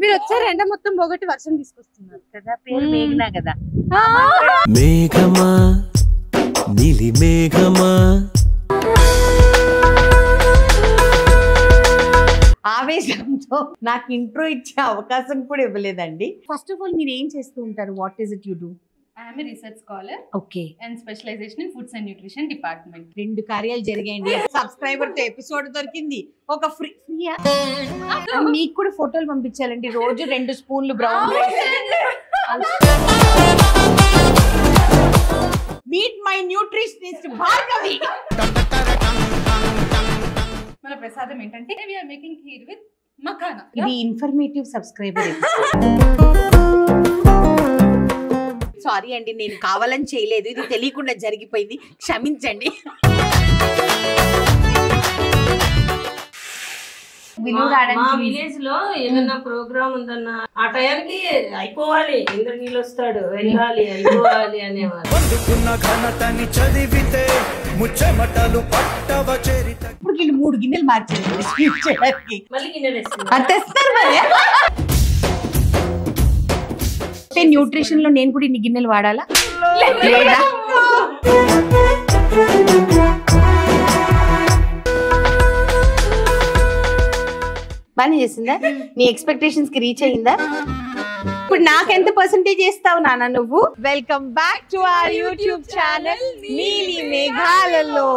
మీరు వచ్చారు ఎండ మొత్తం పోగొట్టి వర్షం తీసుకొస్తున్నారు కదా. పేరు మేఘనా కదా. మేఘమా నీలి మేఘమా ఆవేశంతో నాకు ఇంట్రో ఇచ్చే అవకాశం కూడా ఇవ్వలేదండి. ఫస్ట్ ఆఫ్ ఆల్ మీరు ఏం చేస్తూ ఉంటారు? What is it you do? I am a research scholar. Okay. And specialization in foods and nutrition department. 2 కార్యాలు జరిగాయండి. సబ్స్క్రైబర్ తో ఎపిసోడ్ దొరికింది. ఒక ఫ్రీయా మీకు కూడా ఫోటోలు పంపించాలండి. రోజు 2 స్పూన్లు brown rice. Meet my nutritionist Bhargavi. మన ప్రసాదం ఏంటంటే we are making kheer with makhana. ఇది ఇన్ఫర్మేటివ్ సబ్స్క్రైబర్. సారీ అండి, నేను కావాలని చేయలేదు, ఇది తెలియకుండా జరిగిపోయింది, క్షమించండి. విలేజ్ లో ఏదన్నా ప్రోగ్రామ్ ఉందన్నా ఆ టయానికి అయిపోవాలి, ఇంద్రనీళ్ళు వస్తాడు, వెళ్ళాలి, అయిపోవాలి అనేవారు. ఇప్పుడు వీళ్ళు 3 గిన్నెలు మార్చారు మళ్ళీ గిన్నెలు న్యూట్రిషన్ లో నేను కూడా ఇన్ని గిన్నెలు వాడాలా లేదా? బానే చేసిందా? నీ ఎక్స్పెక్టేషన్స్ కి రీచ్ అయ్యిందా? ఇప్పుడు నాకెంత పర్సెంటేజ్ చేస్తావు నాన్న నువ్వు? Welcome back to our YouTube channel నీలి మేఘాలలో.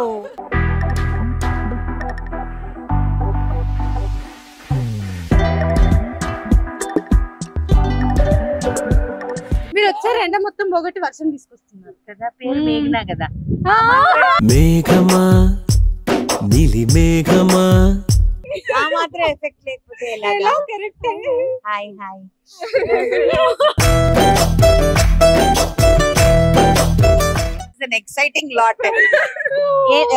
మీరు వచ్చారు ఎండ మొత్తం పోగొట్టి వర్షం తీసుకొస్తున్నారు కదా. పేరు మేఘనా కదా. మేఘమా నీలి మేఘమా ఆ మాత్రం ఎఫెక్ట్ లేకపోతే ఎలాగా? Correct. Hi hi. Exciting lot.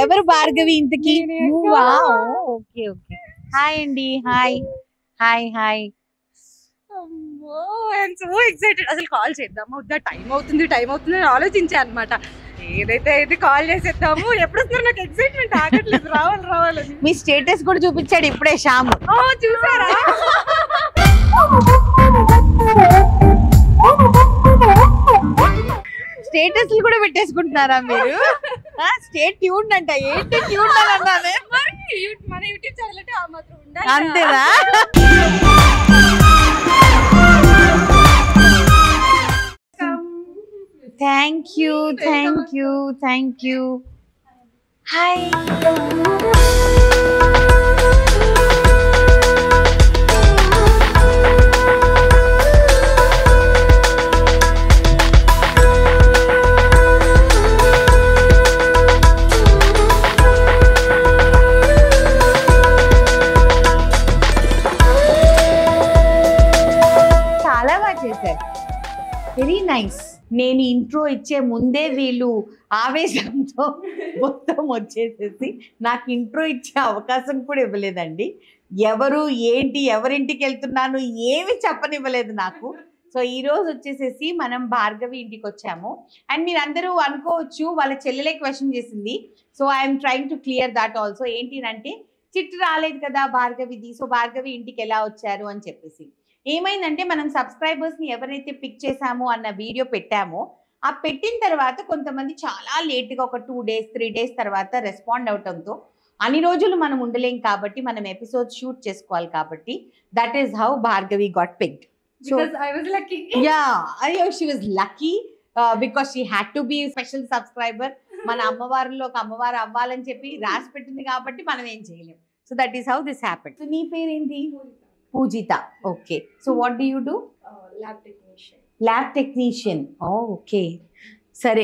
ఎవరు భార్గవి ఇంతకి? Okay okay. హాయ్ అండి. Hi hi hi. I'm so excited. అసలు కాల్ చేద్దామా వద్దా, టైం అవుతుంది అని ఆలోచించా అనమాట. ఏదైతే అయితే కాల్ చేసేద్దాము. ఎప్పుడు వస్తున్నారు? నాకు ఎక్సైట్మెంట్ ఆగట్లేదు. రావాలని. మీ స్టేటస్ కూడా చూపించాడు ఇప్పుడే శ్యామ్. చూసారా? స్టేటస్ కూడా పెట్టేసుకుంటున్నారా మీరు? స్టే ట్యూన్ అంట. ఏంటి ట్యూన్ అన్నానే? మన యూట్యూబ్ ఛానల్ అంటే ఆ మాత్రం ఉండాలి. అంతేనా? Thank you. హాయ్. చాలా బాగా చేశారు. Very nice. నేను ఇంట్రో ఇచ్చే ముందే వీళ్ళు ఆవేశంతో మొత్తం వచ్చేసేసి నాకు ఇంట్రో ఇచ్చే అవకాశం కూడా ఇవ్వలేదండి. ఎవరు ఏంటి, ఎవరింటికి వెళ్తున్నాను ఏమి చెప్పనివ్వలేదు నాకు. సో ఈరోజు వచ్చేసేసి మనం భార్గవి ఇంటికి వచ్చాము. అండ్ మీరు అందరూ అనుకోవచ్చు వాళ్ళ చెల్లెలే క్వశ్చన్ చేసింది. So I'm trying to clear that also. ఏంటి అంటే చిట్టు రాలేదు కదా భార్గవిది, సో భార్గవి ఇంటికి ఎలా వచ్చారు అని చెప్పేసి. ఏమైందంటే మనం సబ్స్క్రైబర్స్ని ఎవరైతే పిక్ చేసామో అన్న వీడియో పెట్టామో, ఆ పెట్టిన తర్వాత కొంతమంది చాలా లేట్గా ఒక 2 days 3 days తర్వాత రెస్పాండ్ అవటంతో అన్ని రోజులు మనం ఉండలేం కాబట్టి మనం ఎపిసోడ్ షూట్ చేసుకోవాలి కాబట్టి that is how Bhargavi got picked. Because I was lucky. She was lucky because she had to be a special subscriber. మన అమ్మవారిలోకి అమ్మవారు అవ్వాలని చెప్పి రాసి పెట్టింది కాబట్టి మనం ఏం చేయలేం. So that is how this happened. So నీ పేరేంటి? Pujitha. Okay. So what do you do? Lab technician. Okay సరే.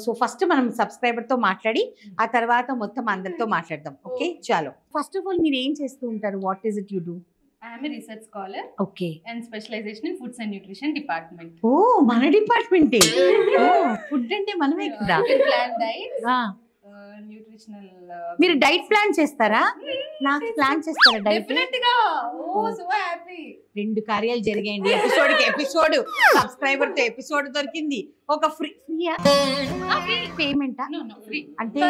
సో ఫస్ట్ మనం సబ్స్క్రైబర్తో మాట్లాడి ఆ తర్వాత మొత్తం అందరితో మాట్లాడదాం. ఓకే చాలో. ఫస్ట్ ఆఫ్ ఆల్ మీరు ఏం చేస్తూ ఉంటారు? What is it you do? I am a research scholar. Okay. And specialization in foods and nutrition department. ఓ మన డిపార్ట్మెంటే. ఫుడ్ అంటే మనమే కదా. Plant diets, న్యూట్రిషనల్ మీరు డైట్ ప్లాన్ చేస్తారా? నాకు ప్లాన్ చేస్తారా డైట్? డెఫినెట్ గా. ఓ సో హ్యాపీ. 2 కార్యాలు జరిగాయండి. ఎపిసోడ్ సబ్స్క్రైబర్ తో ఎపిసోడ్ దొరికింది. ఒక ఫ్రీ పేమెంటా? ఫ్రీ. అంటే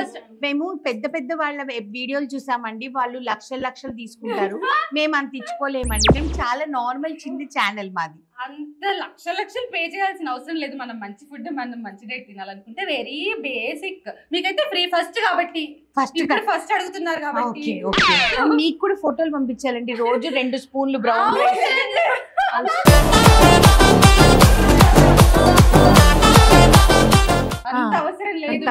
మేము పెద్ద వాళ్ళ వీడియోలు చూసామండి, వాళ్ళు లక్షలు తీసుకుంటారు. మేము అంత ఇచ్చుకోలేమండి. మేము చాలా నార్మల్ చిన్న ఛానల్ మాది. అంత లక్షలు పే చేయాల్సిన అవసరం లేదు. మనం మంచి ఫుడ్, మనం మంచి డైట్ తినాలనుకుంటే వెరీ బేసిక్. మీకైతే ఫ్రీ ఫస్ట్ కాబట్టి, ఫస్ట్ అడుగుతున్నారు కాబట్టి. మీకు కూడా ఫోటోలు పంపించాలండి. రోజు 2 స్పూన్లు బ్రౌన్ రైస్. అంత అవసరం లేదు.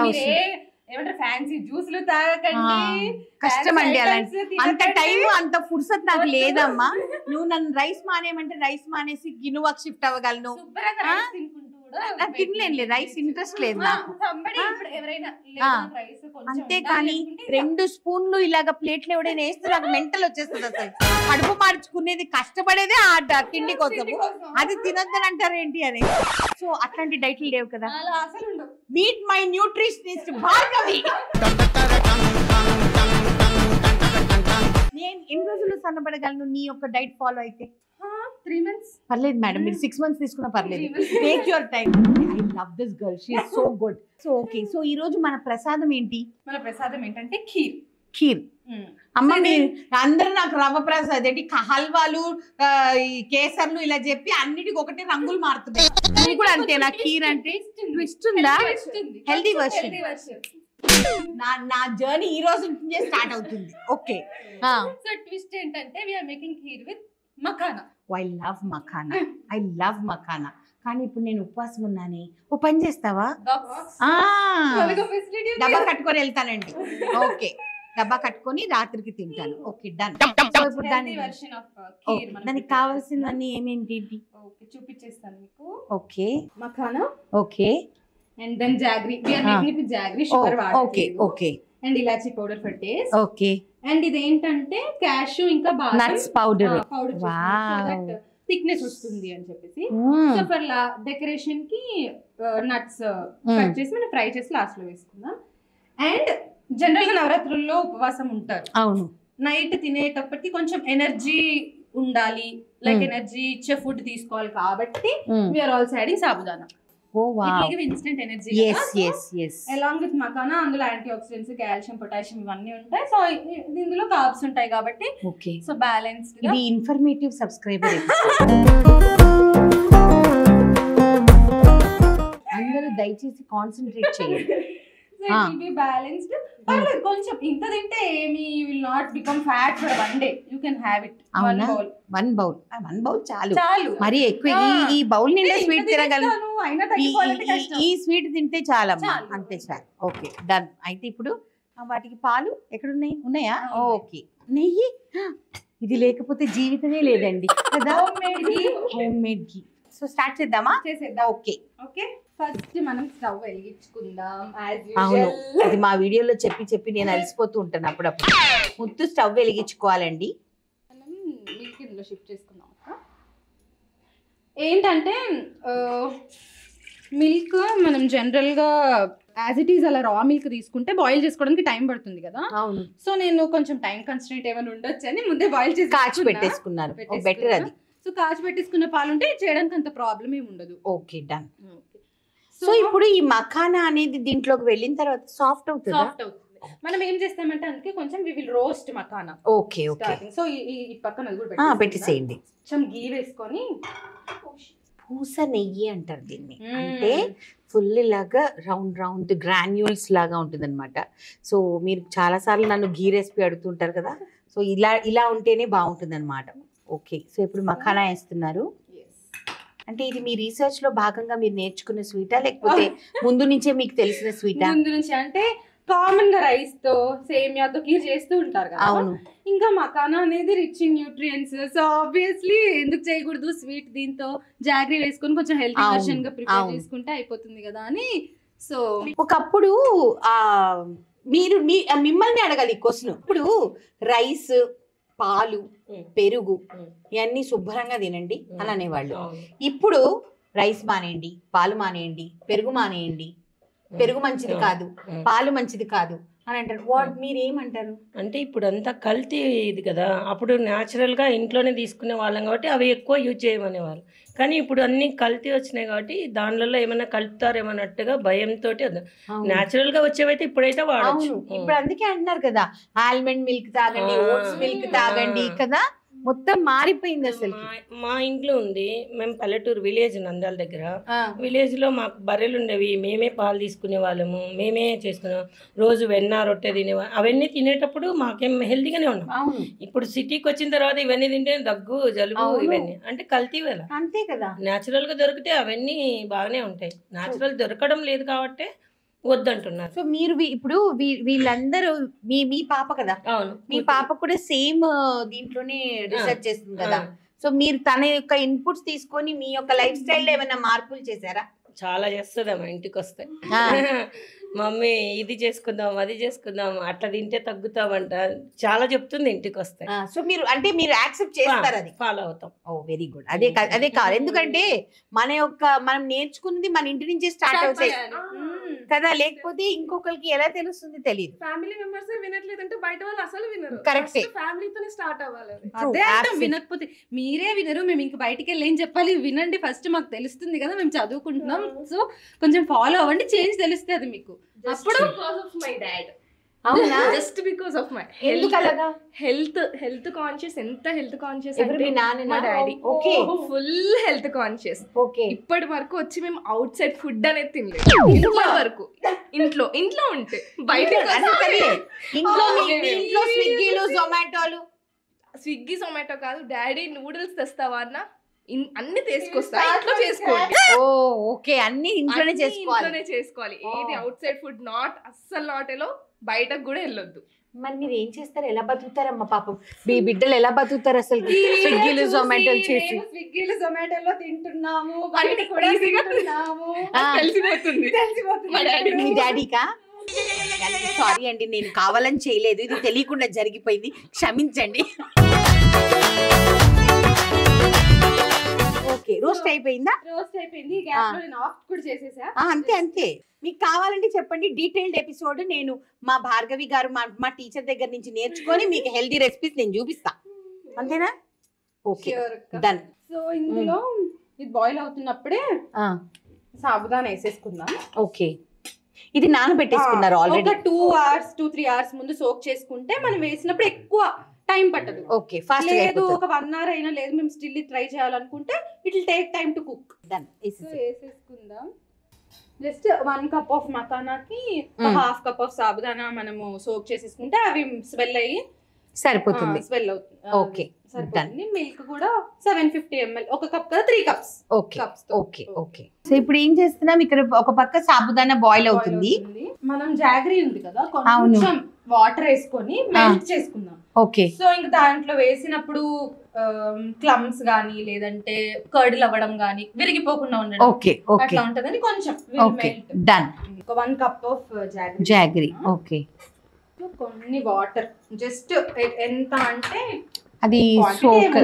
ఏమంటారు ఫ్యాన్సీ జ్యూస్లు తాగకండి. కష్టం అండి అలాంటి. అంత టైం అంత ఫుర్సత్ నాకు లేదమ్మా. నువ్వు నన్ను రైస్ మానేయమంటే రైస్ మానేసి గినువాకి షిఫ్ట్ అవ్వగలను. తినలేనులే, రైస్ ఇంట్రెస్ట్ లేదు నాకు. అంతేకాని 2 స్పూన్లు ఇలాగ ప్లేట్లు ఎవడైనా వేస్తే నాకు మెంటల్ వచ్చేస్తుంది. అసలు కడుపు మార్చుకునేది కష్టపడేదే ఆ తిండి కోసం, అది తినొద్దని అంటారు ఏంటి అని. సో అట్లాంటి డైట్లు లేవు కదా. Meet my nutritionist Bhargavi. నేను ఎన్ని రోజులు సన్నబడగలను నీ యొక్క డైట్ ఫాలో అయితే? 3 months. పర్లేదు మేడం, మీరు 6 months తీసుకున్నా పర్లేదు. Take your time. I love this girl, she is so good. So okay, so ఈ రోజు మన ప్రసాదం ఏంటి? మన ప్రసాదం ఏంటంటే ఖీర్. అమ్మ మీరు అందరూ నాకు రవ్వ ప్రసాద్ ఏంటి, హల్వాలు, ఈ కేసర్లు ఇలా చెప్పి అన్నిటికి ఒకటే రంగులు మారుతున్నాయి. ఇది కూడా అంతేనా? ఖీర్ అంటే ట్విస్ట్ ఉందా? Healthy version. నా జర్నీ ఈ రోజు నుంచే స్టార్ట్ అవుతుంది. ఓకే, సో ట్విస్ట్ ఏంటంటే we are making kheer with makhana. I love makhana. కానీ ఇప్పుడు నేను ఉపవాసం ఉన్నానే, ఓ పని చేస్తావా? డబ్బా కట్టుకొని వెళ్తానండి. ఓకే, డబ్బా కట్టుకొని రాత్రికి తింటాను. Okay done. ఇప్పుడు దానికి కావాల్సినవన్నీ ఏమేంటి? చూపించేస్తాను మీకు. Okay, makhana. Okay, and then jaggery. We are making with jaggery, sugar water. Okay okay. And elaichi powder for taste. Okay. And ఇది ఏంటంటే క్యాషూ ఇంకా బాదం నట్స్ పౌడర్. థిక్నెస్ వస్తుంది అని చెప్పేసి. సో ఫర్ డెకరేషన్ కి నట్స్ కట్ చేసి మనం ఫ్రై చేసి లాస్ట్ లో వేసుకుందాం. అండ్ జనరల్ గా నవరాత్రుల్లో ఉపవాసం ఉంటారు. అవును. నైట్ తినేటప్పటికి కొంచెం ఎనర్జీ ఉండాలి, లైక్ ఎనర్జీ ఇచ్చే ఫుడ్ తీసుకోవాలి కాబట్టి we are also adding sabudana. Oh wow. It will give instant energy. Yes. Along with makana, అందులో యాంటీ ఆక్సిడెంట్స్, కాల్షియం, పొటాషియం ఇవన్నీ ఉంటాయి. సో ఇందులో కార్బ్స్ ఉంటాయి కాబట్టి ఓకే, సో బ్యాలెన్స్డ్. ఇది ఇన్ఫర్మేటివ్ సబ్స్క్రైబర్. అందరూ దయచేసి కాన్సంట్రేట్ చేయండి. So it will be balanced. పర్లేదు, కొంచెం ఇంత తింటే ఏమి will not become fat for one day. You can have it one bowl చాలు. మరి ఎక్కువ ఈ బౌల్ నిండా స్వీట్ తినగలను. ఈ స్వీట్ తింటే చాలమ్మా, అంతే చాలు. Okay done. అయితే ఇప్పుడు వాటికి పాలు ఎక్కడున్నాయి? ఉన్నాయా? ఓకే. నెయ్యి, ఇది లేకపోతే జీవితమే లేదండి కదా. హోమ్ మేడ్ ఘీ. సో స్టార్ట్ చేద్దామా? చేసేద్దాం. ఓకే. ఫస్ట్ మనం స్టవ్ వెలిగించుకుందాం. అవును, అది మా వీడియోలో చెప్పి నేను అలసిపోతూ ఉంటాను అప్పుడప్పుడు. ముందు స్టవ్ వెలిగించుకోవాలండి. మనం మిల్క్ ఇందులో షిఫ్ట్ చేసుకుందాం. ఏంటంటే మిల్క్ మనం జనరల్గా యాజ్ ఇట్ ఈస్ అలా రా మిల్క్ తీసుకుంటే బాయిల్ చేసుకోవడానికి టైం పడుతుంది కదా. అవును. సో నేను కొంచెం టైం కన్స్ట్రెంట్ ఏమైనా ఉండొచ్చు అని ముందే బాయిల్ చేసి కాచి పెట్టేసుకున్నాను. బెటర్ అది. సో కాచి పెట్టేసుకున్న పాలు ఉంటే చేయడానికి అంత ప్రాబ్లం ఏమి ఉండదు. Okay done. సో ఇప్పుడు ఈ మఖానా అనేది దీంట్లోకి వెళ్ళిన తర్వాత సాఫ్ట్ అవుతుంది. మనం ఏం చేస్తామంటే అందుకే కొంచెం we will roast makhana. Okay okay. So ఈ పక్కన అది కూడా పెట్టేసేయండి. కొంచెం గీ వేసుకొని, పూస నెయ్యి అంటారు దీన్ని. అంటే ఫుల్ లాగా రౌండ్ గ్రాన్యూల్స్ లాగా ఉంటుంది అనమాట. సో మీరు చాలా సార్లు నన్ను గీ రెసిపీ అడుగుతుంటారు కదా. సో ఇలా ఉంటేనే బాగుంటుంది అనమాట. ఓకే. సో ఇప్పుడు మఖానా వేస్తున్నారు. అంటే ఇది మీ రీసెర్చ్ లో భాగంగా మీరు నేర్చుకున్న స్వీటా, లేకపోతే ముందు నుంచే మీకు తెలిసిన స్వీటా? ముందు నుంచి. అంటే కామన్ గా రైస్ తో సేమియాతో కీర్ చేస్తూ ఉంటారు కదా. అవును. ఇంకా మఖానా అనేది rich in nutrients. So obviously ఎందుకు చేయకూడదు స్వీట్, దీంతో జాగ్రీ వేసుకొని కొంచెం హెల్తీ వర్షన్ గా ప్రిపేర్ చేసుకుంటే అయిపోతుంది కదా అని. సో ఒకప్పుడు మీరు మిమ్మల్ని అడగాలి క్వశ్చన్. ఇప్పుడు రైస్, పాలు, పెరుగు ఇవన్నీ శుభ్రంగా తినండి అని అనేవాళ్ళు. ఇప్పుడు రైస్ మానేయండి, పాలు మానేయండి, పెరుగు మానేయండి, పెరుగు మంచిది కాదు, పాలు మంచిది కాదు, అని అంటారు. వాట్ మీరు ఏమంటారు? అంటే ఇప్పుడు అంతా కల్తీ ఇది కదా, అప్పుడు న్యాచురల్గా ఇంట్లోనే తీసుకునే వాళ్ళం కాబట్టి అవి ఎక్కువ యూజ్ చేయమనేవాళ్ళు. కానీ ఇప్పుడు అన్ని కల్తీ వచ్చినాయి కాబట్టి దానిలో ఏమైనా కలుపుతారేమన్నట్టుగా భయంతో న్యాచురల్గా వచ్చేవైతే ఇప్పుడైతే వాడచ్చు. ఇప్పుడు అందుకే అంటున్నారు కదా, ఆల్మండ్ మిల్క్ తాగండి, ఓట్స్ మిల్క్ తాగండి కదా, మొత్తం మారిపోయింది అసలు. మా ఇంట్లో ఉంది, మేము పల్లెటూరు విలేజ్ నంద్యాల దగ్గర. విలేజ్ లో మాకు బర్రెలు ఉండేవి, మేమే పాలు తీసుకునే వాళ్ళము, మేమే చేసుకున్నాం. రోజు వెన్న రొట్టె తినేవా, అవన్నీ తినేటప్పుడు మాకేం హెల్తీగానే ఉన్నాం. ఇప్పుడు సిటీకి వచ్చిన తర్వాత ఇవన్నీ తింటే దగ్గు జలుబు ఇవన్నీ అంటే కల్తీ వేళ. అంతే కదా, న్యాచురల్ గా దొరికితే అవన్నీ బాగానే ఉంటాయి. న్యాచురల్ దొరకడం లేదు కాబట్టి వద్దంటున్నారు. సో మీరు ఇప్పుడు వీళ్ళందరూ మీ పాప కదా? అవును, మీ పాప కూడా సేమ్ దీంట్లోనే రీసెర్చ్ చేస్తుంది కదా. సో మీరు తన యొక్క ఇన్పుట్స్ తీసుకొని మీ యొక్క లైఫ్ స్టైల్ లో ఏమైనా మార్పులు చేశారా? చాలా చేస్తుందమ్మా ఇంటికి వస్తే. మమ్మీ ఇది చేసుకుందాం, అది చేసుకుందాం, అట్లా తింటే తగ్గుతామంట, చాలా చెప్తుంది ఇంటికి వస్తే. సో మీరు అంటే మీరు యాక్సెప్ట్ చేస్తారు, అది ఫాలో అవుతాం. ఓ వెరీ గుడ్. అదే కావాలి, ఎందుకంటే మనం నేర్చుకున్నది మన ఇంటి నుంచి స్టార్ట్ అవుతాయి కదా, లేకపోతే ఇంకొకరికి ఎలా తెలుస్తుంది తెలియదు. ఫ్యామిలీ మెంబర్స్ వినట్లేదంటే బయట వాళ్ళు అసలు వినరు. కరెక్ట్, ఫ్యామిలీతోనే స్టార్ట్ అవ్వాలి. అదే అంటే వినకపోతే మీరే వినరు, మేము ఇంక బయటికి వెళ్ళి ఏం చెప్పాలి, వినండి ఫస్ట్, మాకు తెలుస్తుంది కదా, మేము చదువుకుంటున్నాం, సో కొంచెం ఫాలో అవ్వండి, చేంజ్ తెలుస్తుంది మీకు. అప్పుడు బికాస్ ఆఫ్ మై డాడ్. అవునా? జస్ట్ బికాస్ ఆఫ్ మై ఎందుకలాగా? Health conscious. ఎంత హెల్త్ కాన్షియస్ ఎవరు? మీ నాన్న? మా daddy. Okay, full health conscious. Okay. ఇప్పటి వరకు వచ్చి మేము అవుట్ సైడ్ ఫుడ్ అనేది తినలేదు. ఇప్పటి వరకు ఇంట్లో ఉంటే బయట ఇంట్లో స్విగ్గీలు జొమాటోలు. స్విగ్గీ జొమాటో కాదు, డాడీ నూడిల్స్ తెస్తావా అన్న, అన్ని తీసుకొస్తా, ఇంట్లో చేసుకోండి. ఓ ఓకే, అన్ని ఇంట్లోనే చేసుకోవాలి. ఏది అవుట్ సైడ్ ఫుడ్ అస్సలు నాట్ ఎలో, బయటకు కూడా వెళ్ళొద్దు. మరి మీరు ఏం చేస్తారు? ఎలా బతుకుతారమ్మా పాపం మీ బిడ్డలు, ఎలా బతుకుతారు అసలు? స్విగ్గీలు జొమాటోలు చేసి స్విగ్గీలు జొమాటోలో తింటున్నాము, బయట కూడా తింటున్నాము, తెలిసిపోతుంది. మీ డాడీకా? సారీ అండి, నేను కావాలని చేయలేదు, ఇది తెలియకుండా జరిగిపోయింది, క్షమించండి. ఓకే, రోస్ట్ అయిపోయిందా? రోస్ట్ అయిపోయింది. గ్యాస్ లో నేను ఆఫ్ కూడా చేసేసా. అంతే. మీకు కావాలంటే చెప్పండి, డీటెయిల్డ్ ఎపిసోడ్ నేను మా భార్గవి గారు మా టీచర్ దగ్గర నుంచి నేర్చుకొని మీకు హెల్దీ రెసిపీస్ నేను చూపిస్తా. అంతేనా? Okay, done. సో ఇందులో ఇది బాయిల్ అవుతున్నప్పుడే సాబుదానా వేసేసుకుందాం. ఓకే, ఇది నానబెట్టేసుకున్నారు ఆల్రెడీ. ఒక 2-3 hours ముందు సోక్ చేసుకుంటే మనం వేసినప్పుడు ఎక్కువ టైం పట్టదు. ఓకే, ఫాస్ట్ లేదు ఒక 1 hour అయినా, లేదు మేము స్టిల్ ట్రై చేయాలనుకుంటే it will take time to cook. Done. వేసేసుకుందాం. జస్ట్ 1 cup ఆఫ్ మకానాకి 1/2 cup ఆఫ్ సాబుదానా మనము సోక్ చేసేసుకుంటే అవి స్వెల్ అయ్యి సరిపోతుంది. స్వెల్ అవుతుంది. ఓకే, సరిపోతుంది. మిల్క్ కూడా 750 ml, 1 cup కదా 3 cups. ఓకే. సో ఇప్పుడు ఏం చేస్తున్నాం, ఇక్కడ ఒక పక్క సాబుదానా బాయిల్ అవుతుంది. మనం జాగరీ ఉంది కదా, కొంచెం వాటర్ వేసుకొని మెల్ట్ చేసుకుందాం. ఓకే. సో ఇంక దాంట్లో వేసినప్పుడు క్లమ్స్ గానీ లేదంటే కర్డ్ అవ్వడం గానీ విరిగిపోకుండా ఉండడం అట్లా ఉంటదని కొంచెం done. 1 cup of jaggery. Okay, కొన్ని వాటర్ జస్ట్ ఎంత అంటే అది సోక్,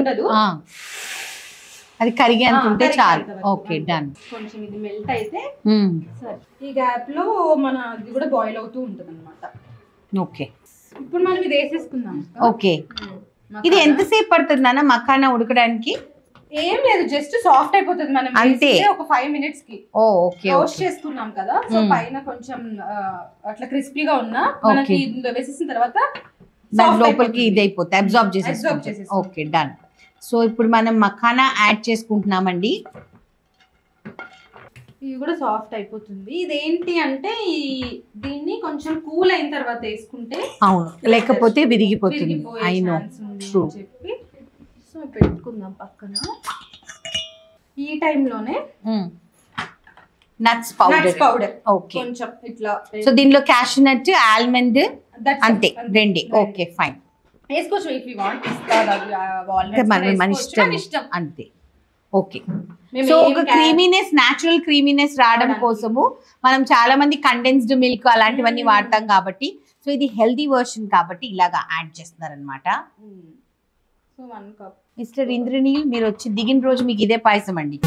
అది కరిగి అనుకుంటే చాలు. Okay, done. కొంచెం ఇది మెల్ట్ అయితే సరే. ఈ గ్యాప్ లో మన ఇది కూడా బాయిల్ అవుతూ ఉంటది అన్నమాట. ఓకే, ఇప్పుడు మనం ఇది వేసేసుకుందాం. ఓకే, ఇది ఎంతసేపు పడుతుంది నాన్న మకానా ఉడకడానికి? ఏం లేదు, జస్ట్ సాఫ్ట్ అయిపోతుంది. మనం అంతే, ఒక 5 minutes కి. ఓకే, రోస్ట్ చేసుకున్నాం కదా, సో పైన కొంచెం అట్లా క్రిస్పీగా ఉన్నా మనకి వేసేసిన తర్వాత దాని లోపలికి ఇది అయిపోతుంది, అబ్జార్బ్ చేసేస్తుంది. Okay, done. సో ఇప్పుడు మనం మఖానా యాడ్ చేసుకుంటున్నామండి. ఇది కూడా సాఫ్ట్ అయిపోతుంది. ఇదేంటి అంటే దీన్ని కొంచెం కూల్ అయిన తర్వాత వేసుకుంటే, అవును, లేకపోతే విరిగిపోతుంది. I know, true. చెప్పి సో పెట్టుకుందాం పక్కన. ఈ టైంలోనే నట్స్ పౌడర్. ఓకే, కొంచెం ఇట్లా. సో దీనిలో క్యాష్యూ నట్, ఆల్మండ్, అంతే రెండే. Okay, fine. వేసుకోవచ్చు ఇఫ్ యు వాంట్. మన ఇష్టం అంతే. ఓకే, సో ఒక క్రీమీనెస్, న్యాచురల్ క్రీమీనెస్ రావడం కోసము మనం చాలా మంది కండెన్స్డ్ మిల్క్ అలాంటివన్నీ వాడతాం కాబట్టి, సో ఇది హెల్దీ వర్షన్ కాబట్టి ఇలాగా యాడ్ చేస్తున్నారు అనమాట. So 1 cup. మిస్టర్ ఇంద్రనీల్, మీరు వచ్చి దిగిన రోజు మీకు ఇదే పాయసం అండి.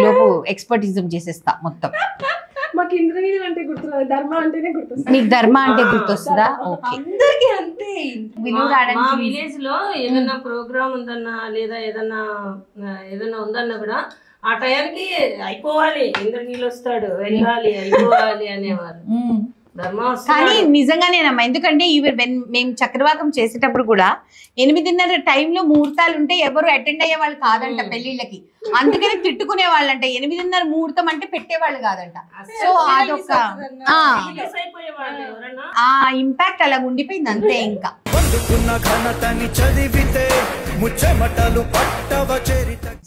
లోపు ఎక్స్పర్టిజం చేసేస్తా మొత్తం. మాకు ఇంద్రనీళ్ళు అంటే గుర్తురాదు, ధర్మ అంటేనే గుర్తొస్తుంది. నీకు ధర్మ అంటే గుర్తొస్తుందా? ఓకే. అందరికి అంతే. విలువ మా రావడానికి విలేజ్ లో ఏదన్నా ప్రోగ్రామ్ ఉందన్నా లేదా ఏదన్నా ఉందన్నా కూడా ఆ టయానికి అయిపోవాలి, ఇంద్రనీళ్ళు వస్తాడు, వెళ్ళాలి, అయిపోవాలి అనేవారు. కానీ నిజంగానేనమ్మా, ఎందుకంటే మేము చక్రవాకం చేసేటప్పుడు కూడా 8:30 టైంలో ముహూర్తాలు ఉంటే ఎవరు అటెండ్ అయ్యే వాళ్ళు కాదంట పెళ్లిళ్ళకి. అందుకని తిట్టుకునే వాళ్ళంట. 8:30 ముహూర్తం అంటే పెట్టేవాళ్ళు కాదంట. సో అదొక ఆ ఇంపాక్ట్ అలా ఉండిపోయింది అంతే. ఇంకా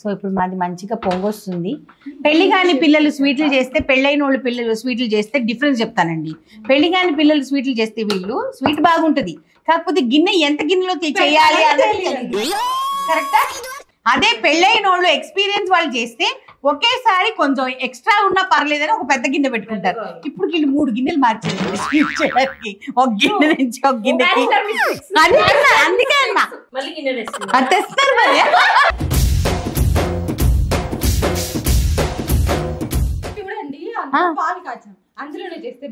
సో ఇప్పుడు మాది మంచిగా పొంగొస్తుంది. పెళ్లి కాని పిల్లలు స్వీట్లు చేస్తే, పెళ్ళైన వాళ్ళు పిల్లలు స్వీట్లు చేస్తే డిఫరెన్స్ చెప్తానండి. పెళ్లి కాని పిల్లలు స్వీట్లు చేస్తే వీళ్ళు స్వీట్ బాగుంటది, కాకపోతే గిన్నె ఎంత గిన్నెలో చేయాలి అనేది కరెక్టా? అదే పెళ్ళైన వాళ్ళు ఎక్స్పీరియన్స్ వాళ్ళు చేస్తే ఒకేసారి కొంచెం ఎక్స్ట్రా ఉన్నా పర్లేదని ఒక పెద్ద గిన్నె పెట్టుకుంటారు. ఇప్పుడు వీళ్ళు 3 గిన్నెలు మార్చారు స్వీట్ చేయడానికి. ఒక గిన్నె నుంచి ఒక గిన్నెకి. అందుకే అన్నా తెస్తారు మరి.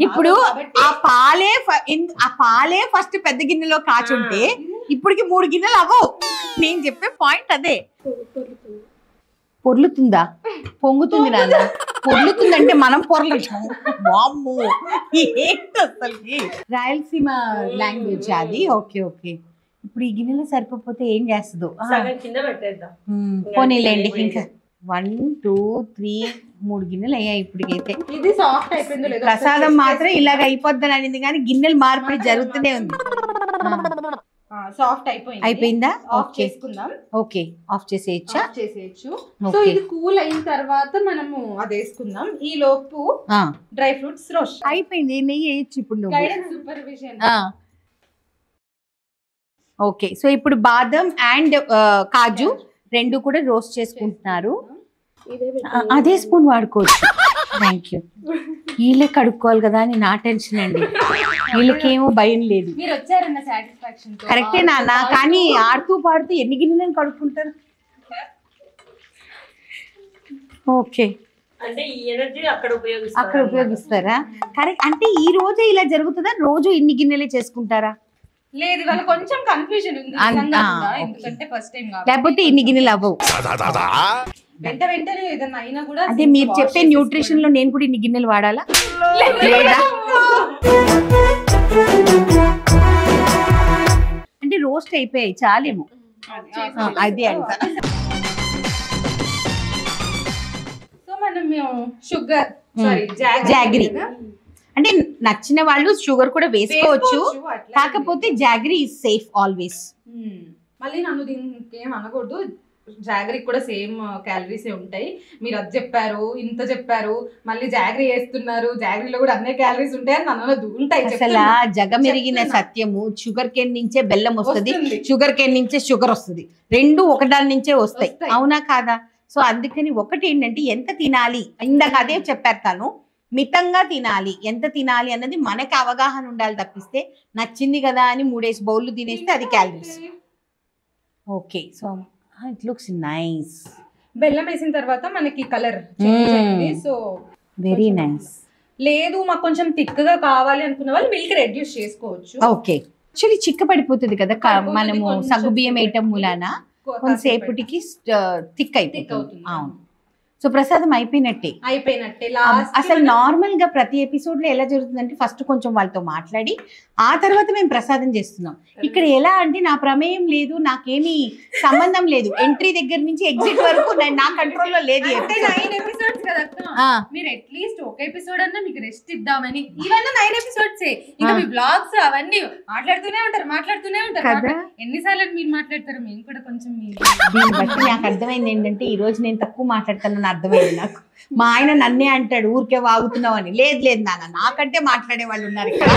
ఇప్పుడు ఆ పాలే ఫస్ట్ పెద్ద గిన్నెలో కాచుంటే ఇప్పటికి 3 గిన్నెలు అవ్వవు. నేను చెప్పే పాయింట్ అదే. పొర్లుతుందా? పొంగుతుంది నాన్న. పొర్లుతుందంటే మనం పొరలుతాం. వామ్మో ఏంటి అసలుకి రాయలసీమ లాంగ్వేజ్ అది. Okay okay. ఇప్పుడు ఈ గిన్నెలో సరిపోతే ఏం చేస్తుందో పోనీలేండి. ఇంకా 1 2 3 3 గిన్నెలు అయ్యాయి ఇప్పటికైతే. ఇది సాఫ్ట్ అయిపోయింది. ప్రసాదం మాత్రం ఇలాగ అయిపోద్దని అనింది కానీ గిన్నెలు మార్పిడి జరుగుతూనే ఉంది. సాఫ్ట్ అయిపోయిందా? ఆఫ్ చేసుకుందాం. ఓకే, ఆఫ్ చేసేయచ్చా? చేసేయచ్చు. సో ఇది కూల్ అయిన తర్వాత మనము అది వేసుకుందాం. ఈ లోపు డ్రై ఫ్రూట్స్ రోస్ట్ అయిపోయింది. నెయ్యి వేయచ్చు ఇప్పుడు. Guidance supervision. ఓకే, సో ఇప్పుడు బాదం అండ్ కాజు రెండు కూడా రోస్ట్ చేసుకుంటున్నారు. అదే స్పూన్ వాడుకోవచ్చు. Thank you. వీళ్ళే కడుక్కోవాలి కదా అని నా టెన్షన్ అండి. వీళ్ళకేమో భయం లేదు. కరెక్టే నాన్న, కానీ ఆడుతూ పాడుతూ ఎన్ని గిన్నెలను కడుక్కుంటారు. ఓకే, అంటే ఈ ఎనర్జీ అక్కడ ఉపయోగిస్తారా? కరెక్ట్. అంటే ఈ రోజే ఇలా జరుగుతుందా? రోజు ఇన్ని గిన్నెలే చేసుకుంటారా? లేదు, వాళ్ళు కొంచెం కన్ఫ్యూజన్ ఉంది. ఎందుకంటే ఫస్ట్ టైం లేకపోతే ఇన్ని గిన్నెలు అవ్వవు. వెంటనే ఏదన్నా అయినా కూడా అంటే మీరు చెప్పే న్యూట్రిషన్ లో నేను కూడా ఇన్ని గిన్నెలు వాడాలా లేదా? అంటే రోస్ట్ అయిపోయాయి చాలేమో. అదే అంట. సో మనం షుగర్ జాగరీ అంటే నచ్చిన వాళ్ళు షుగర్ కూడా వేసుకోవచ్చు, కాకపోతే జాగరీ ఈజ్ సేఫ్ ఆల్వేస్. మళ్ళీ నన్ను దీనికి ఏం అనకూడదు. జాగరీ కూడా సేమ్ క్యాలరీసే ఉంటాయి. మీరు అది చెప్పారు, ఇంత చెప్పారు, మళ్ళీ జాగరీ వేస్తున్నారు, జాగరీలో కూడా అన్ని క్యాలరీస్ ఉంటాయి అని నన్ను ఉంటాయి. అసలు జగమెరిగిన సత్యము, షుగర్ కేన్ నుంచే బెల్లం వస్తుంది, షుగర్ కేన్ నుంచే షుగర్ వస్తుంది, రెండు ఒకదాని నుంచే వస్తాయి. అవునా కాదా? సో అందుకని ఒకటి ఏంటంటే ఎంత తినాలి, ఇందాక అదే చెప్పారు తను, మితంగా తినాలి. ఎంత తినాలి అన్నది మనకి అవగాహన ఉండాలి తప్పిస్తే నచ్చింది కదా అని 3 బౌళ్ళు తినేస్తే అది calories. Okay, so it looks nice. బెల్లం వేసిన తర్వాత మనకి కలర్ చేంజ్ అయింది. So very nice. లేదు మాకు కొంచెం థిక్ గా కావాలి అనుకున్న వాళ్ళు మిల్క్ రెడ్యూస్ చేసుకోవచ్చు. ఓకే, యాక్చువల్లీ చిక్క పడిపోతుంది కదా మనము సగ్గు బియ్యం వేయటం మూలాన, కొంతసేపటికి థిక్ అయిపోతుంది. అవును. సో ప్రసాదం అయిపోయినట్టే. అసలు నార్మల్ గా ప్రతి ఎపిసోడ్ లో ఎలా జరుగుతుందంటే ఫస్ట్ కొంచెం వాళ్ళతో మాట్లాడి ఆ తర్వాత మేము ప్రసాదం చేస్తున్నాం. ఇక్కడ ఎలా అంటే నా ప్రమేయం లేదు, నాకేమీ సంబంధం లేదు. ఎంట్రీ దగ్గర నుంచి ఎగ్జిట్ వరకు నా కంట్రోల్లో లేదు. 9 ఎపిసోడ్స్ కదా, మీరు అట్లీస్ట్ ఒక ఎపిసోడ్ అన్నా మీకు రెస్ట్ ఇద్దామని. ఇవన్నీ 9 ఎపిసోడ్స్. ఇంకా మీ బ్లాగ్స్ అవన్నీ మాట్లాడుతూనే ఉంటారు. ఎన్నిసార్లు మీరు మాట్లాడతారు, మేము కూడా కొంచెం. దీన్ని బట్టి నాకు అర్థమైంది ఏంటంటే ఈ రోజు నేను తక్కువ మాట్లాడతానని అర్థమైంది నాకు. మా ఆయన నన్నే అంటాడు ఊరికే వాగుతున్నావు అని. లేదు నాన్న, నాకంటే మాట్లాడే వాళ్ళు ఉన్నారు ఇక్కడ.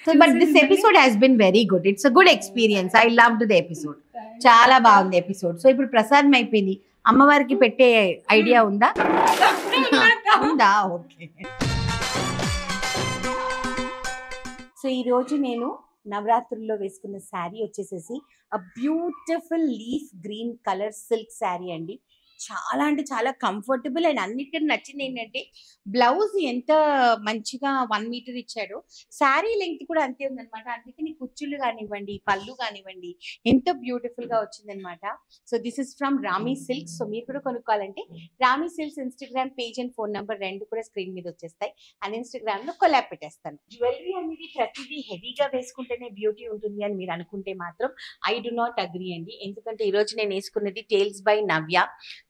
So but this episode has been very good. It's a good experience. I loved the episode. చాలా బాగుంది ఎపిసోడ్. సో ఇప్పుడు ప్రసాదం అయిపోయింది. అమ్మవారికి పెట్టే ఐడియా ఉందా? ఓకే. సో ఈరోజు నేను నవరాత్రుల్లో వేసుకున్న శారీ వచ్చేసేసి a beautiful leaf green colour silk sari అండి. చాలా అంటే చాలా కంఫర్టబుల్ అండ్ అన్నిటికన్నా నచ్చింది ఏంటంటే బ్లౌజ్ ఎంత మంచిగా 1 మీటర్ ఇచ్చాడో శారీ లెంగ్త్ కూడా అంతే ఉందన్నమాట. అందుకని కుచ్చుళ్ళు కానివ్వండి, పళ్ళు కానివ్వండి ఎంత బ్యూటిఫుల్ గా వచ్చిందనమాట. So this is from ramie silks. So మీరు కూడా కొనుక్కోవాలంటే ramie silks Instagram page and phone number 2 కూడా స్క్రీన్ మీద వచ్చేస్తాయి. అండ్ ఇన్స్టాగ్రామ్ లో కొలాబ్ పెట్టేస్తాను. జ్యువెలరీ అనేది ప్రతిదీ హెవీగా వేసుకుంటేనే బ్యూటీ ఉంటుంది అని మీరు అనుకుంటే మాత్రం ఐ డు నాట్ అగ్రీ అండి. ఎందుకంటే ఈ రోజు నేను వేసుకున్నది టేల్స్ బై నవ్య.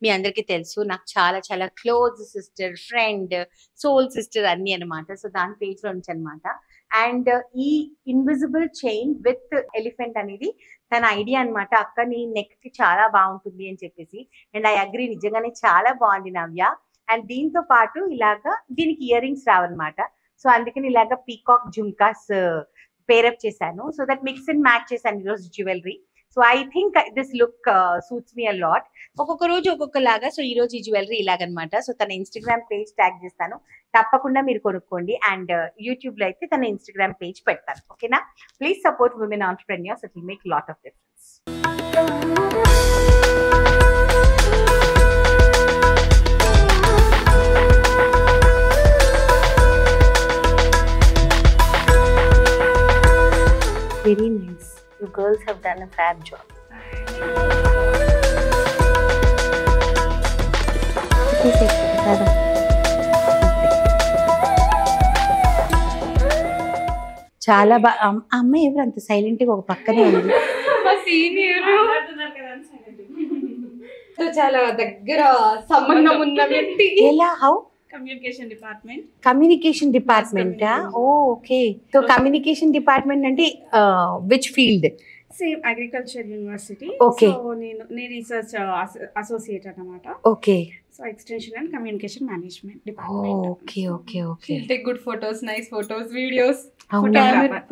మీ అందరికీ తెలుసు, నాకు చాలా చాలా close sister, friend, soul sister అన్ని అనమాట. సో దాని పేజ్ లో నుంచి అనమాట. అండ్ ఈ ఇన్విజిబుల్ చైన్ విత్ ఎలిఫెంట్ అనేది తన ఐడియా అనమాట. అక్క నీ నెక్ కి చాలా బాగుంటుంది అని చెప్పేసి. అండ్ ఐ అగ్రీ, నిజంగానే చాలా బాగుంది నవ్య. అండ్ దీంతో పాటు ఇలాగా దీనికి ఇయర్ రింగ్స్ రావన్నమాట. సో అందుకని ఇలాగా పీకాక్ జుమ్కాస్ పేరప్ చేశాను. So that mix and match చేశాను ఈరోజు jewellery. So I think this look suits me a lot. ఒక్కొక్క రోజు ఒక్కొక్కలాగా. సో ఈ రోజు ఈ జ్యువెలరీ ఇలాగనమాట. సో తన ఇన్స్టాగ్రామ్ పేజ్ ట్యాగ్ చేస్తాను, తప్పకుండా మీరు కొనుక్కోండి. అండ్ యూట్యూబ్ లో అయితే తన ఇన్స్టాగ్రామ్ పేజ్ పెడతాను. ఓకేనా? Please support women entrepreneurs. It will make lot of difference. Very nice. You girls have done a fab job. చాలా బాగా. అమ్మాయి ఎవరు అంత సైలెంట్ గా ఒక పక్కనే ఉంది? చాలా దగ్గర సంబంధం ఉన్న వ్యక్తి. ఎలా? How? Communication department. Okay. So communication department అంటే which field? Same agriculture university. Okay. So నేను రీసెర్చ్ అసోసియేట్ అన్నమాట. Okay. So extension and communication management department. Okay okay okay. Take good photos, nice photos, videos.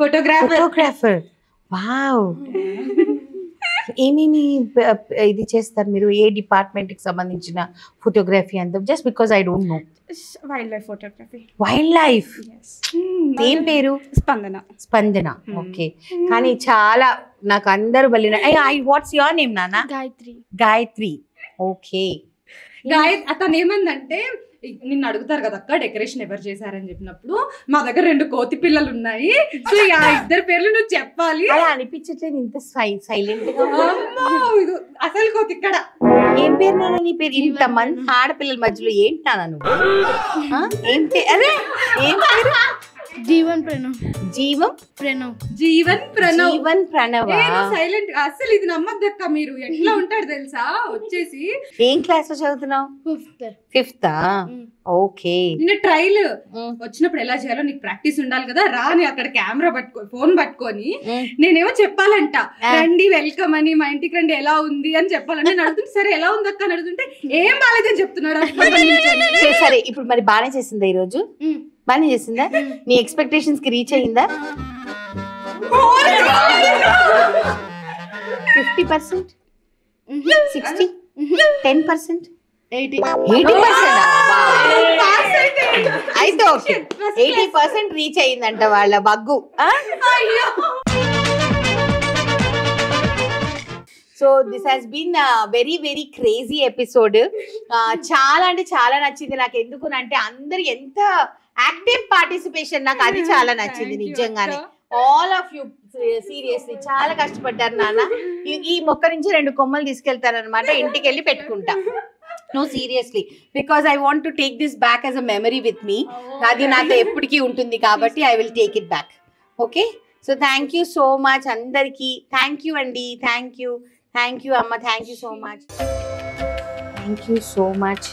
Photographer. Wow. ఏమేమి ఇది చేస్తారు మీరు? ఏ department కి సంబంధించిన photography అంతా? Just because I don't know. Wild life photography. Wild life. ఏం పేరు? స్పందన. స్పందన. ఓకే. కానీ చాలా నాకు అందరూ బలిన. వాట్స్ యువర్ నేమ్ నాన్న? గాయత్రి. గాయత్రి. ఓకే. అతను ఏమందంటే నిన్ను అడుగుతారు కదా అక్క డెకరేషన్ ఎవరు చేశారని చెప్పినప్పుడు మా దగ్గర 2 కోతి పిల్లలు ఉన్నాయి, సో ఆ 2 పేర్లు నువ్వు చెప్పాలి. అలా అనిపించట్లేదు ఇంత సైలెంట్ గా? అసలు కోతి ఇక్కడ. ఏం పేరు నాన్న నీ పేరు? ఇంత మంది ఆడపిల్లల మధ్యలో ఏంటి నాన్న నువ్వు? ఏం అదే ఏం పేరు? జీవన్ ప్రణవ్. జీవం ప్రణవ్. జీవన్ ప్రణవ్. జీవన్ ప్రణవ్. సైలెంట్. అసలు ఇది నమ్మద్దక్క. మీరు ఎట్లా ఉంటాడు తెలుసా? వచ్చేసి ఏం క్లాస్ లో చదువుతున్నావు? 5th. ఓకే. నిన్న ట్రైల్ వచ్చినప్పుడు ఎలా చేయాలో నీకు ప్రాక్టీస్ ఉండాలి కదా. రాని అక్కడ కెమెరా పట్టుకొని ఫోన్ పట్టుకొని నేనేమో చెప్పాలంట, రండి వెల్కమ్ అని, మా ఇంటికి రండి, ఎలా ఉంది అని చెప్పాలంటే నేను అడుగుతుంటే సరే ఎలా ఉంది అక్క అని అడుగుతుంటే ఏం బాలేదని చెప్తున్నాడు. సరే ఇప్పుడు మరి బాగానే చేసిందా ఈ రోజు? బాగానే చేసిందా? నీ ఎక్స్పెక్టేషన్స్ కి రీచ్ అయ్యిందా? 50%, 60, 10%, 80%. అయితే ఓకే, 80% రీచ్ అయ్యిందంట వాళ్ళ బగ్గు. So this has been very very crazy episode. చాలా అంటే చాలా నచ్చింది నాకు. ఎందుకు అంటే అందరు ఎంత యాక్టివ్ పార్టిసిపేషన్, నాకు అది చాలా నచ్చింది నిజంగానే. ఆల్ ఆఫ్ యూ సీరియస్లీ చాలా కష్టపడ్డారు నాన్న. ఈ మొక్క నుంచి 2 కొమ్మలు తీసుకెళ్తారనమాట, ఇంటికి వెళ్ళి పెట్టుకుంటా. No, seriously, because I want to take this back as a memory with me. అది నాతో ఎప్పటికీ ఉంటుంది కాబట్టి I will take it back. Okay? So thank you so much అందరికి. Thank you అండి. Thank you అమ్మ. Thank you so much. Thank you so much.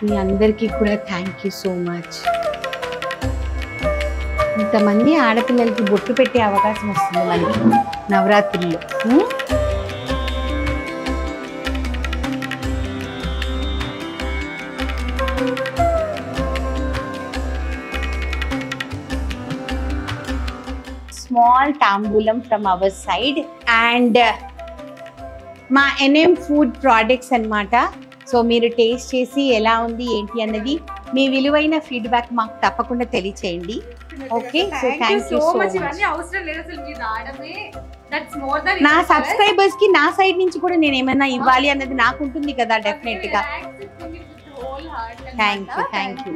మీ అందరికీ కూడా thank you so much. ఇంతమంది ఆడపిల్లలకి బొట్టు పెట్టే అవకాశం వస్తుంది మనకి నవరాత్రుల్లో. Small tambulam from our side and మా NM ఫుడ్ ప్రోడక్ట్స్ అన్నమాట. సో మీరు టేస్ట్ చేసి ఎలా ఉంది ఏంటి అన్నది మీ విలువైన ఫీడ్బ్యాక్ మాకు తప్పకుండా తెలియచేయండి. Okay, so thank you so much. ఇవన్నీ అవసరం లేదు అసలు మీరు రావడమే దట్స్ మోర్ దన్ నా సబ్స్క్రైబర్స్ కి నా సైడ్ నుంచి కూడా నేను ఏమైనా ఇవ్వాలి అన్నది నాకు ఉంటుంది కదా డెఫినెట్ గా. Thank you.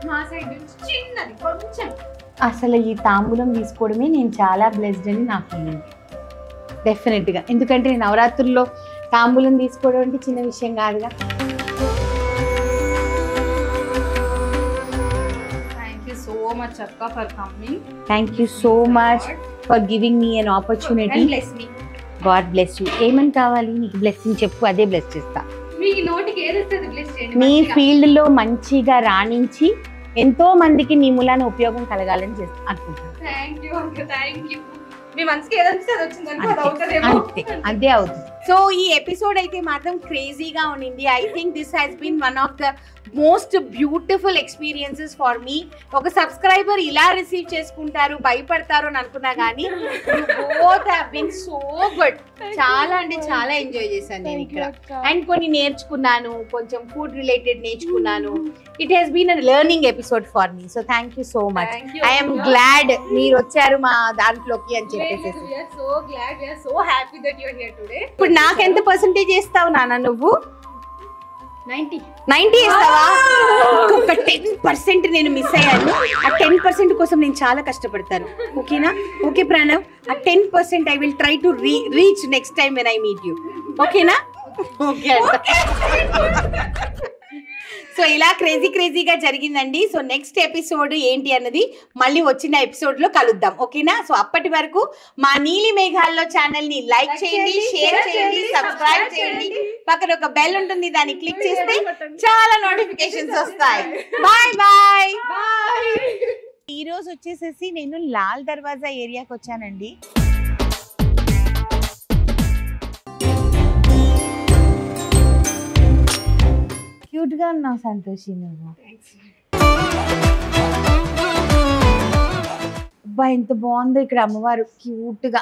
మా సైడ్ నుంచి చిన్నది కొంచెం అసలు ఈ తాంబూలం తీసుకోవడమే నేను చాలా బ్లెస్డ్ అని నా ఫీలింగ్ డెఫినెట్గా. ఎందుకంటే నవరాత్రుల్లో తాంబూలం తీసుకోవడం అంటే చిన్న విషయం కాదుగా. so much akka for coming. Thank you so much for giving me an opportunity. And bless me. God bless you. ఏమని కావాలి నీకు బ్లెస్సింగ్ చెప్పు, అదే బ్లెస్ చేస్తా. మీ నోటికి ఏది వస్తుంది బ్లెస్ చేయండి. నీ ఫీల్డ్ లో మంచిగా రాణించి ఎంతో మందికి నీ మూలాన ఉపయోగం కలగాలని చేస్తా అనుకుంటున్నాను. Thank you. మీ మనసుకి ఏదనిపిస్తే అది వచ్చిందనుకో అది అవుతుందేమో. అదే అవుతుంది. సో ఈ ఎపిసోడ్ అయితే మాత్రం క్రేజీగా ఉండింది. I think this has been one of the most beautiful experiences for me. ఒక సబ్స్క్రైబర్ ఇలా రిసీవ్ చేసుకుంటారు భయపడతారు అని అనుకున్నా కానీ both have been so good. చాలా అంటే చాలా ఎంజాయ్ చేశాను నేను ఇక్కడ. అండ్ కొన్ని నేర్చుకున్నాను, కొంచెం ఫుడ్ రిలేటెడ్ నేర్చుకున్నాను. It has been a learning episode for me. So thank you so much. I'm glad మీరు వచ్చారు మా దాంట్లోకి అని చెప్పేసి. ఇప్పుడు నాకు ఎంత పర్సెంటేజ్ ఇస్తావు నాన్న నువ్వు? 90 ఇస్తావా? ఒక 10% నేను మిస్ అయ్యాను. ఆ 10% కోసం నేను చాలా కష్టపడతాను. ఓకేనా? ఓకే ప్రణవ్, ఆ 10% I will try to reach next time when I meet you. ఓకేనా? ఓకే. సో ఇలా క్రేజీగా జరిగిందండి. సో నెక్స్ట్ ఎపిసోడ్ ఏంటి అన్నది మళ్ళీ వచ్చిన ఎపిసోడ్ లో కలుద్దాం. ఓకేనా? సో అప్పటి వరకు మా నీలి మేఘాల్లో ఛానల్ ని లైక్ చేయండి, షేర్ చేయండి, సబ్స్క్రైబ్ చేయండి. పక్కన ఒక బెల్ ఉంటుంది, దాన్ని క్లిక్ చేస్తే చాలా నోటిఫికేషన్స్ వస్తాయి. Bye bye. ఈ రోజు వచ్చేసేసి నేను లాల్ దర్వాజా ఏరియాకి వచ్చానండి. క్యూట్ గా ఉన్నావు సంతోషి నువ్వు. అబ్బా ఎంత బాగుందో ఇక్కడ అమ్మవారు క్యూట్ గా.